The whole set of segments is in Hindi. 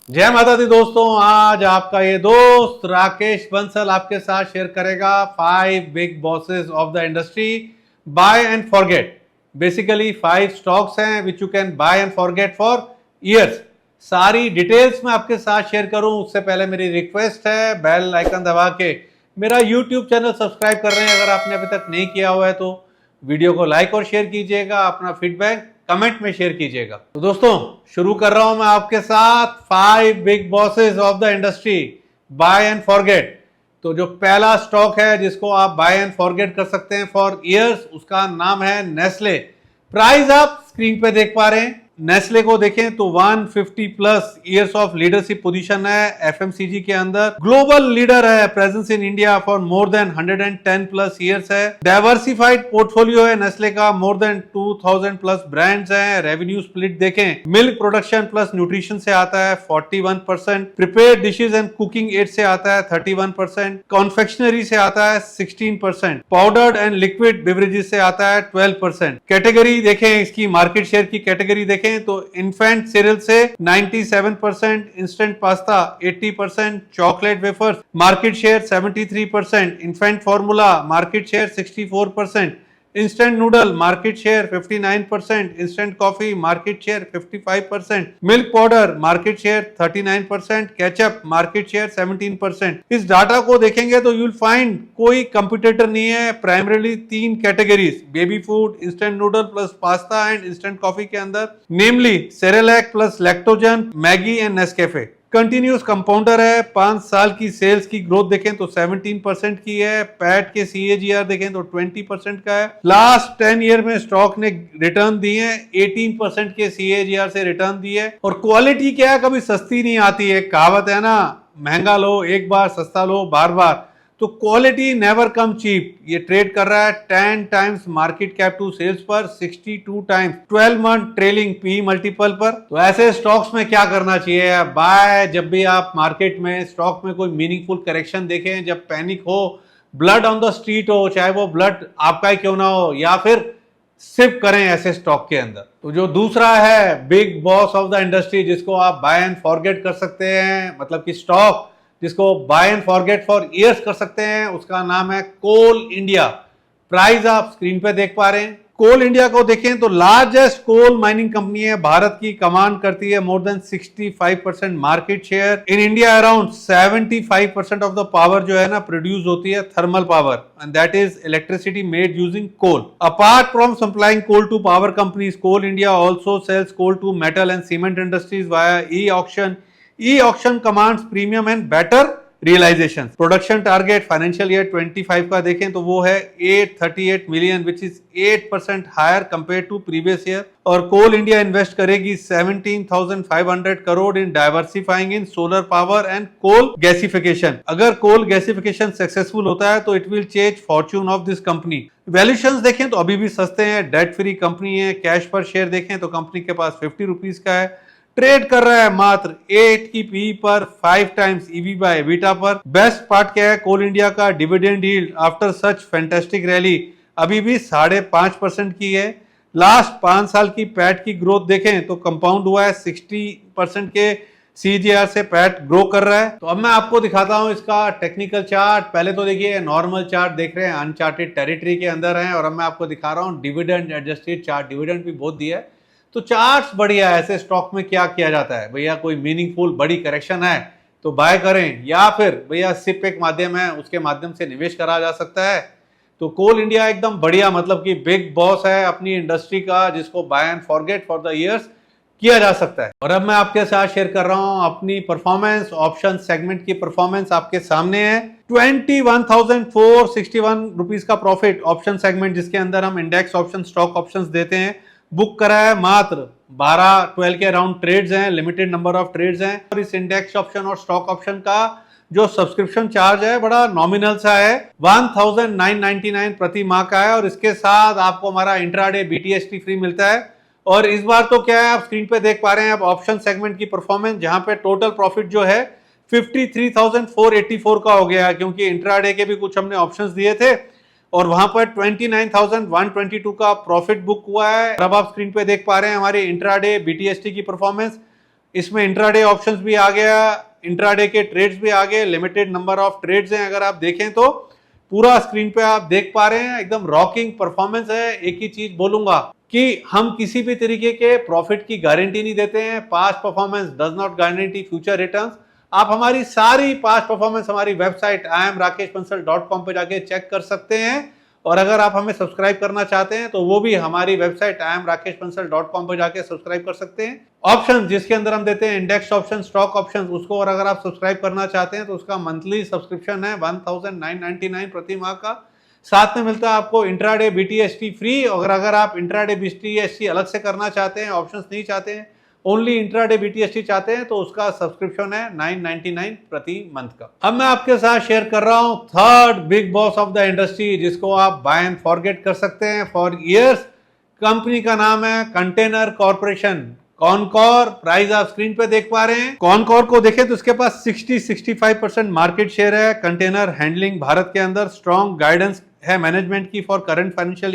जय माता दी दोस्तों, आज आपका ये दोस्त राकेश बंसल आपके साथ शेयर करेगा 5 big bosses of the industry buy and forget. Basically 5 stocks हैं which you can buy and forget for years. सारी डिटेल्स मैं आपके साथ शेयर करूं उससे पहले मेरी रिक्वेस्ट है बेल आइकन दबा के मेरा यूट्यूब चैनल सब्सक्राइब कर रहे हैं अगर आपने अभी तक नहीं किया हुआ है तो वीडियो को लाइक और शेयर कीजिएगा, अपना फीडबैक कमेंट में शेयर कीजिएगा। तो दोस्तों शुरू कर रहा हूं मैं आपके साथ 5 big bosses of the industry buy and forget. तो जो पहला स्टॉक है जिसको आप बाय एंड फॉरगेट कर सकते हैं फॉर इयर्स, उसका नाम है नेस्ले। प्राइस आप स्क्रीन पे देख पा रहे हैं। नेस्ले को देखें तो 150 plus years of leadership position है एफएमसीजी के अंदर। ग्लोबल लीडर है, presence in India for more than 110 plus years है। डाइवर्सिफाइड पोर्टफोलियो है नेस्ले का, मोर देन 2000 प्लस ब्रांड्स हैं। रेवेन्यू स्प्लिट देखें, मिल्क प्रोडक्शन प्लस न्यूट्रिशन से आता है 41%, prepared dishes and cooking aid से आता है 31%, कॉन्फेक्शनरी से आता है 16%, पाउडर्ड एंड लिक्विड बेवरेजेस से आता है 12%। कैटेगरी देखें, इसकी मार्केट शेयर की कैटेगरी देखें तो इन्फेंट सीरियल से 97%, instant pasta 80%, chocolate wafers market share 73%, infant formula market share 64%, instant noodle market share 59%, instant coffee market share 55%, milk powder market share 39%, ketchup market share 17%। इस डाटा को देखेंगे तो यूल फाइंड कोई कंपटीटर नहीं है। Primarily 3 categories, baby food, instant noodle plus pasta and instant coffee के अंदर, namely Cerelac plus Lactogen, Maggi and Nescafe. Continuous compounder है। 5 साल की सेल्स की ग्रोथ देखें तो 17% की है। पैट के CAGR देखें तो 20% का है। लास्ट 10 ईयर में स्टॉक ने रिटर्न दिए हैं 18% के CAGR से रिटर्न दिए। और क्वालिटी क्या है, कभी सस्ती नहीं आती है। कहावत है ना, महंगा लो एक बार, सस्ता लो बार बार। तो क्वालिटी नेवर कम चीप। ये ट्रेड कर रहा है 10 times market cap to sales पर, 62 times 12 month trailing P multiple पर। तो ऐसे स्टॉक्स में क्या करना चाहिए? बाय जब भी आप मार्केट में स्टॉक में कोई मीनिंगफुल करेक्शन देखें, जब पैनिक हो, ब्लड ऑन द स्ट्रीट हो, चाहे वो ब्लड आपका ही क्यों ना हो, या फिर सिप करें ऐसे स्टॉक के अंदर। तो जो दूसरा है big boss of the industry जिसको आप बाय एंड फॉरगेट कर सकते हैं, मतलब कि स्टॉक जिसको buy and forget for years कर सकते हैं, उसका नाम है कोल इंडिया। प्राइस आप स्क्रीन पे देख पा रहे हैं। कोल इंडिया को देखें तो लार्जेस्ट कोल माइनिंग कंपनी है भारत की, कमांड करती है more than 65% market share in India. Around 75% of the power जो है ना प्रोड्यूस होती है thermal power, and that is electricity made using coal. Apart from supplying coal to power companies, coal India also sells coal to metal and cement industries via e auction. E-auction commands premium and better realization. Production target financial year 25 का देखें तो वो है 838 million, which is 8% higher compared to previous year. और कोल इंडिया इन्वेस्ट करेगी 17,500 crore in diversifying in solar power and coal gasification. अगर कोल गैसिफिकेशन सक्सेसफुल होता है तो it will change fortune of this company. Valuations देखें तो अभी भी सस्ते हैं, डेट फ्री कंपनी है। कैश पर शेयर देखें तो कंपनी के पास 50 रुपीज का है। ट्रेड कर रहा है मात्र 8 की पी पर, 5 टाइम्स EV बाय एबिटा पर। बेस्ट पार्ट क्या है, कोल इंडिया का dividend yield after such fantastic rally अभी भी 5.5% की है। लास्ट 5 साल की पैट की ग्रोथ देखें तो कंपाउंड हुआ है 60% के CAGR से पैट ग्रो कर रहा है। तो अब मैं आपको दिखाता हूं इसका टेक्निकल चार्ट। पहले तो देखिए नॉर्मल चार्ट देख रहे हैं, अनचार्टेड टेरिटरी के अंदर है। और अब मैं आपको दिखा रहा हूं डिविडेंड एडजस्टेड चार्ट। डिविडेंड भी बहुत दिया है तो चार्ट्स बढ़िया है। ऐसे स्टॉक में क्या किया जाता है, भैया कोई मीनिंगफुल बड़ी करेक्शन है तो बाय करें, या फिर भैया सिप एक माध्यम है उसके माध्यम से निवेश करा जा सकता है। तो कोल इंडिया एकदम बढ़िया, मतलब कि बिग बॉस है अपनी इंडस्ट्री का, जिसको buy and forget for the years किया जा सकता है। और अब मैं आपके साथ शेयर कर रहा हूं अपनी परफॉर्मेंस। ऑप्शन सेगमेंट की परफॉर्मेंस आपके सामने है। 21,461 रुपीज का प्रॉफिट ऑप्शन सेगमेंट, जिसके अंदर हम इंडेक्स ऑप्शन, स्टॉक ऑप्शंस देते हैं, बुक करा है। मात्र 12 के अराउंड ट्रेड्स हैं, लिमिटेड नंबर ऑफ ट्रेड्स हैं। और इस इंडेक्स ऑप्शन और स्टॉक ऑप्शन का जो सब्सक्रिप्शन चार्ज है बड़ा नॉमिनल सा है, 1999 प्रति माह का है। और इसके साथ आपको हमारा इंट्राडे BTST फ्री मिलता है। और इस बार तो क्या है, आप स्क्रीन पे देख पा रहे हैं आप ऑप्शन सेगमेंट की परफॉर्मेंस, जहां पे टोटल प्रॉफिट जो है 53,484 का हो गया है, क्योंकि इंट्राडे के भी कुछ हमने ऑप्शंस दिए थे और वहां पर 29,122 का प्रॉफिट बुक हुआ है। अब आप स्क्रीन पे देख पा रहे हैं हमारे इंट्राडे BTST की परफॉर्मेंस इसमें इंट्राडे ऑप्शंस भी आ गया, इंट्राडे के ट्रेड्स भी आ गए, लिमिटेड नंबर ऑफ ट्रेड्स हैं। अगर आप देखें तो पूरा स्क्रीन पे आप देख पा रहे हैं, एकदम रॉकिंग परफॉर्मेंस है। एक ही चीज बोलूंगा कि हम किसी भी तरीके के प्रॉफिट की गारंटी नहीं देते हैं। Past performance does not guarantee future returns. आप हमारी सारी पास्ट परफॉर्मेंस हमारी वेबसाइट iamrakeshbansal.com पे जाके चेक कर सकते हैं। और अगर आप हमें सब्सक्राइब करना चाहते हैं तो वो भी हमारी वेबसाइट iamrakeshbansal.com पे जाके सब्सक्राइब कर सकते हैं। ऑप्शन जिसके अंदर हम देते हैं इंडेक्स ऑप्शन, स्टॉक ऑप्शन, उसको और अगर आप सब्सक्राइब करना चाहते हैं तो उसका मंथली सब्सक्रिप्शन है 1999 प्रति माह का। साथ में मिलता है आपको इंट्राडे बीटीएसटी फ्री। और अगर आप इंट्राडे बीटीएसटी अलग से करना चाहते हैं, ऑप्शंस नहीं चाहते हैं, ओनली इंट्राडे बीटीएसटी चाहते हैं, तो उसका सब्सक्रिप्शन है 999 प्रति मंथ का। अब मैं आपके साथ शेयर कर रहा हूं third big boss of the industry, जिसको आप बाय एंड फॉरगेट कर सकते हैं फॉर ईयर्स। कंपनी का नाम है कंटेनर कॉर्पोरेशन, कॉनकॉर। प्राइस आप स्क्रीन पे देख पा रहे हैं। कॉनकॉर को देखें तो उसके पास 60-65% मार्केट शेयर है कंटेनर हैंडलिंग भारत के अंदर। स्ट्रॉन्ग गाइडेंस है मैनेजमेंट की फॉर करंट फाइनेंशियल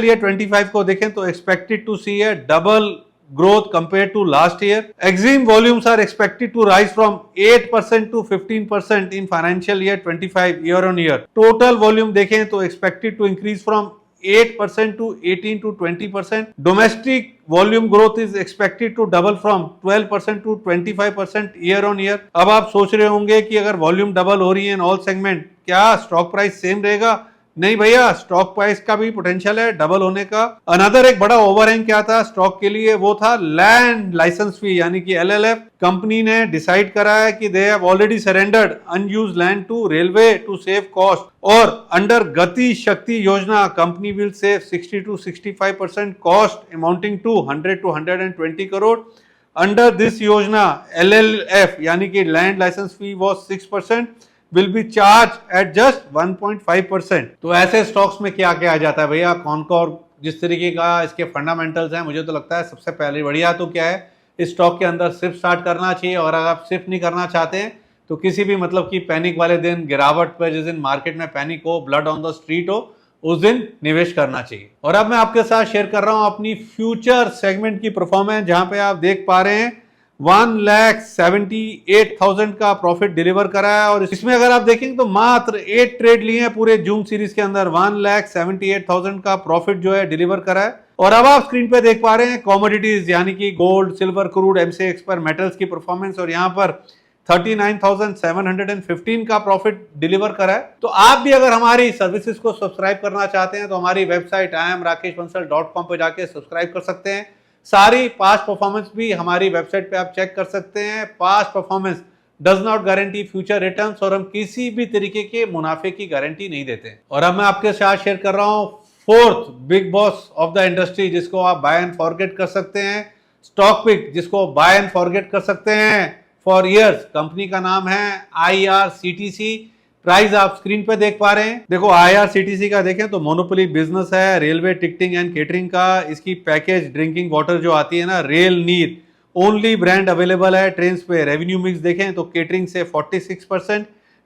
ईयर 25 को देखें तो expected to see a double growth compared to last year. Exim volumes are expected to rise from 8% to 15% in financial year 25 year on year. Total volume देखें तो expected to increase from 8% to 18 to 20%. Domestic volume growth is expected to double from 12% to 25% year on year. अब आप सोच रहे होंगे कि अगर वॉल्यूम डबल हो रही है इन ऑल सेगमेंट, क्या स्टॉक प्राइस सेम रहेगा? नहीं भैया, स्टॉक प्राइस का भी पोटेंशियल है डबल होने का। अनदर एक बड़ा ओवरहैंग क्या था स्टॉक के लिए, वो था लैंड लाइसेंस फी यानी कि एलएलएफ। कंपनी ने डिसाइड करा है कि they have already surrendered unused land to railway to save cost. और अंडर गति शक्ति योजना company will save 60 to 65% cost amounting to 100 to 120 crore. Under this योजना एलएलएफ यानी कि land license fee was 6% will be charged at just 1.5%। तो ऐसे स्टॉक्स में क्या क्या आ जाता है भैया? कॉनकॉर जिस तरीके का इसके फंडामेंटल्स हैं, मुझे तो लगता है सबसे पहले बढ़िया तो क्या है, इस स्टॉक के अंदर सिर्फ स्टार्ट करना चाहिए। और अगर आप सिर्फ नहीं करना चाहते हैं तो किसी भी मतलब की पैनिक वाले दिन, गिरावट पर जिस दिन मार्केट में पैनिक हो, ब्लड ऑन द स्ट्रीट हो, उस दिन निवेश करना चाहिए। और अब मैं आपके साथ शेयर कर रहा हूं अपनी फ्यूचर सेगमेंट की परफॉर्मेंस, जहां पे आप देख पा रहे हैं 1,78,000 का प्रॉफिट डिलीवर करा है। और इसमें अगर आप देखेंगे तो मात्र 8 ट्रेड लिए हैं पूरे जून सीरीज के अंदर, 1,78,000 का प्रॉफिट जो है डिलीवर करा है। और अब आप स्क्रीन पे देख पा रहे हैं कॉमोडिटीज यानी कि गोल्ड, सिल्वर, क्रूड, एमसीएक्स पर मेटल्स की परफॉर्मेंस, और यहाँ पर 39,715 का प्रॉफिट डिलीवर करा है। तो आप भी अगर हमारी सर्विसेज को सब्सक्राइब करना चाहते हैं तो हमारी वेबसाइट iamrakeshbansal.com पे जाके सब्सक्राइब कर सकते हैं। सारी पास्ट परफॉर्मेंस भी हमारी वेबसाइट पे आप चेक कर सकते हैं। Past performance does not guarantee future returns, और हम किसी भी तरीके के मुनाफे की गारंटी नहीं देते। और अब मैं आपके साथ शेयर कर रहा हूं fourth big boss of the industry, जिसको आप बाय एंड फॉरगेट कर सकते हैं। स्टॉक पिक जिसको बाय एंड फॉरगेट कर सकते हैं फॉर ईयर्स। कंपनी का नाम है IRCTC। प्राइस आप स्क्रीन पे देख पा रहे हैं। देखो IRCTC का देखें तो मोनोपोली बिजनेस है रेलवे टिकटिंग एंड केटरिंग का। इसकी पैकेज ड्रिंकिंग वाटर जो आती है ना, रेल नीर ओनली ब्रांड अवेलेबल है ट्रेन पे। रेवेन्यू मिक्स देखें तो केटरिंग से 46%,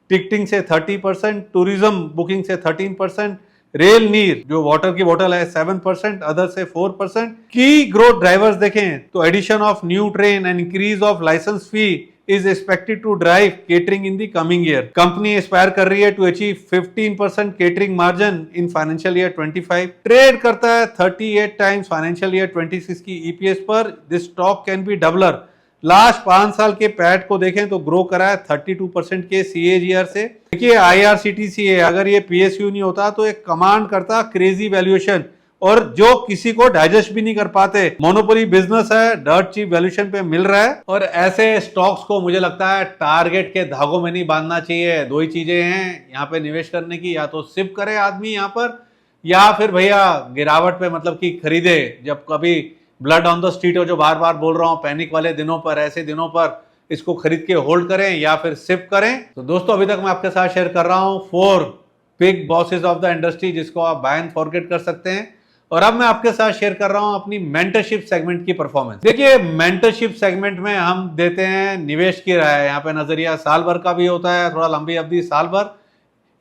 टिकटिंग से 30%, टूरिज्म बुकिंग से 13%, रेल नीर जो वाटर की बोतल है 7%, अदर से 4%। की ग्रोथ ड्राइवर्स देखें तो addition of new train and increase of license fee is expected to drive catering in the coming year. Company aspire कर रही है to achieve 15% catering margin in financial year 25. Trade करता है 38 times financial year 26 की EPS पर। This stock can be doubler. Last 5 साल के पैट को देखें तो ग्रो करा है 32% के CAGR से। देखिए IRCTC है, अगर ये PSU नहीं होता तो एक कमांड करता क्रेजी वैल्यूएशन, और जो किसी को डाइजेस्ट भी नहीं कर पाते। मोनोपोली बिजनेस है, डर्ट चीप वैल्यूएशन पे मिल रहा है। और ऐसे स्टॉक्स को मुझे लगता है टारगेट के धागों में नहीं बांधना चाहिए। दो ही चीजें हैं यहाँ पे निवेश करने की, या तो सिप करे आदमी यहाँ पर, या फिर भैया गिरावट पे मतलब कि खरीदे जब कभी ब्लड ऑन द स्ट्रीट हो, जो बार बार बोल रहा हूँ, पैनिक वाले दिनों पर, ऐसे दिनों पर इसको खरीद के होल्ड करें या फिर सिप करें। तो दोस्तों अभी तक मैं आपके साथ शेयर कर रहा हूँ 4 big bosses of the industry, जिसको आप बाय एंड फॉरगेट कर सकते हैं। और अब मैं आपके साथ शेयर कर रहा हूं अपनी मेंटरशिप सेगमेंट की परफॉर्मेंस। देखिए मेंटरशिप सेगमेंट में हम देते हैं निवेश की राय। यहाँ पे नजरिया साल भर का भी होता है, थोड़ा लंबी अवधि साल भर,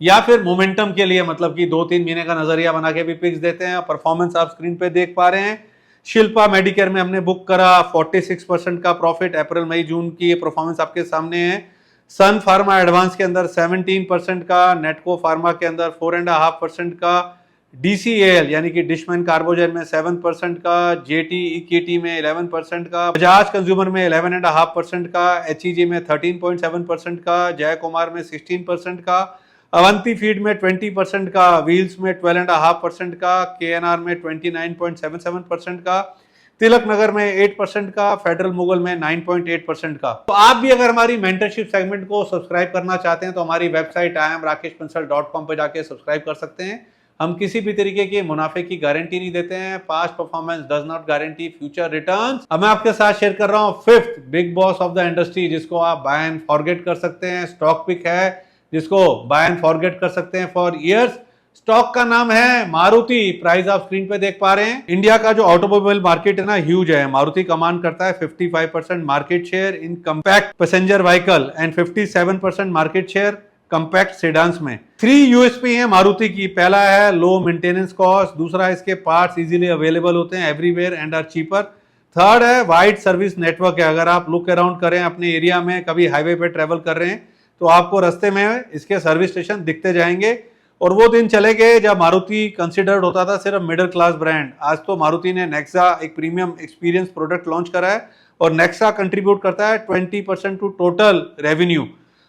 या फिर मोमेंटम के लिए मतलब कि 2-3 महीने का नजरिया बना के भी पिक्स देते हैं। परफॉर्मेंस आप स्क्रीन पे देख पा रहे हैं। शिल्पा मेडिकेयर में हमने बुक करा 46% का प्रॉफिट, अप्रैल मई जून की ये परफॉर्मेंस आपके सामने है। सन फार्मा एडवांस के अंदर 17% का, नेटको फार्मा के अंदर 4.5% का, DCAL यानी कि डिशमैन कार्बोजेन में 7% का, JT EKT में 11% का, बजाज कंज्यूमर में 11.5% का, HEG में 13.7% का, जय कुमार में 16% का, अवंती फीड में 20% का, व्हील्स में 12.5% का, KNR में 29.77% का, तिलक नगर में 8% का, फेडरल मुगल में 9.8% का। तो आप भी अगर हमारी मेंटरशिप सेगमेंट को सब्सक्राइब करना चाहते हैं तो हमारी वेबसाइट iamrakeshbansal.com पर जाके सब्सक्राइब कर सकते हैं। हम किसी भी तरीके की मुनाफे की गारंटी नहीं देते हैं। Past performance does not guarantee future returns. अब मैं आपके साथ शेयर कर रहा हूं fifth big boss of the industry, जिसको आप बाय एंड फॉरगेट कर सकते हैं। स्टॉक पिक है जिसको बाय एंड फॉरगेट कर सकते हैं फॉर इयर्स। स्टॉक का नाम है मारुति। प्राइस आप स्क्रीन पे देख पा रहे हैं। इंडिया का जो ऑटोमोबाइल मार्केट है ना, ह्यूज है। मारुति कमांड करता है 55% market share in compact passenger vehicle and 57% market share compact sedans में। 3 यूएसपी है मारुति की। पहला है लो मेंटेनेंस कॉस्ट, दूसरा इसके पार्ट्स इजीली अवेलेबल होते हैं everywhere and are cheaper, third है वाइड सर्विस नेटवर्क है। अगर आप लुक अराउंड करें अपने एरिया में, कभी हाईवे पे ट्रेवल कर रहे हैं तो आपको रास्ते में इसके सर्विस स्टेशन दिखते जाएंगे। और वो दिन चले गए जब मारुति कंसिडर्ड होता था सिर्फ मिडिल क्लास ब्रांड। आज तो मारुति ने नेक्सा एक प्रीमियम एक्सपीरियंस प्रोडक्ट लॉन्च करा है और नेक्सा कंट्रीब्यूट करता है 20% टू टोटल रेवेन्यू।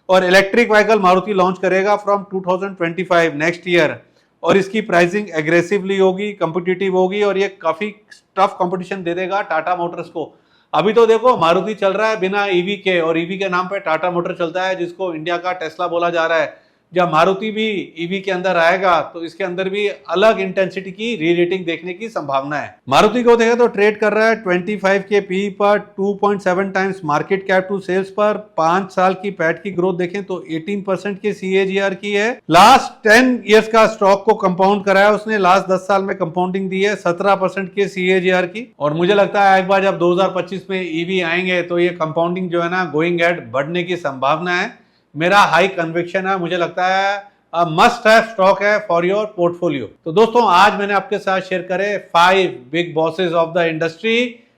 और इलेक्ट्रिक व्हीकल मारुति लॉन्च करेगा फ्रॉम 2025 नेक्स्ट ईयर। और इसकी प्राइसिंग एग्रेसिवली होगी, कॉम्पिटिटिव होगी और ये काफी टफ कंपटीशन दे देगा टाटा मोटर्स को। अभी तो देखो मारुति चल रहा है बिना ईवी के, और ईवी के नाम पे टाटा मोटर चलता है जिसको इंडिया का टेस्ला बोला जा रहा है। जब मारुति भी ईवी के अंदर आएगा तो इसके अंदर भी अलग इंटेंसिटी की री रेटिंग देखने की संभावना है। मारुति को देखें तो ट्रेड कर रहा है 25 के पी पर, 2.7 times market cap to sales पर। 5 साल की पैट की ग्रोथ देखें तो 18% की CAGR की है। लास्ट 10 इयर्स का स्टॉक को कंपाउंड कराया उसने। लास्ट 10 साल में कंपाउंडिंग दी है 17% के CAGR की। और मुझे लगता है एक बार जब 2025 में ईवी आएंगे तो ये कंपाउंडिंग जो है ना, गोइंग एट बढ़ने की संभावना है। मेरा हाई कन्विक्शन है, मुझे लगता है मस्ट हैव स्टॉक है फॉर योर पोर्टफोलियो। तो दोस्तों आज मैंने आपके साथ शेयर करे 5 big bosses of the industry,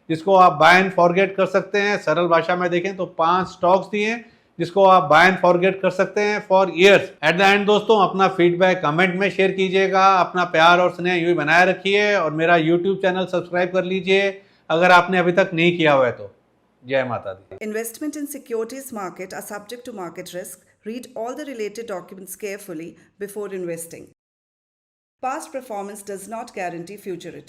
जिसको आप बाय एंड फॉरगेट कर सकते हैं। सरल भाषा में देखें तो 5 स्टॉक्स दिए जिसको आप बाय एंड फॉरगेट कर सकते हैं for years. At the end दोस्तों अपना फीडबैक कमेंट में शेयर कीजिएगा। अपना प्यार और स्नेह यूं ही बनाए रखिए और मेरा यूट्यूब चैनल सब्सक्राइब कर लीजिए अगर आपने अभी तक नहीं किया हुआ है तो। जय माता दी। Investment in securities market are subject to market risk. Read all the related documents carefully before investing. Past performance does not guarantee future returns.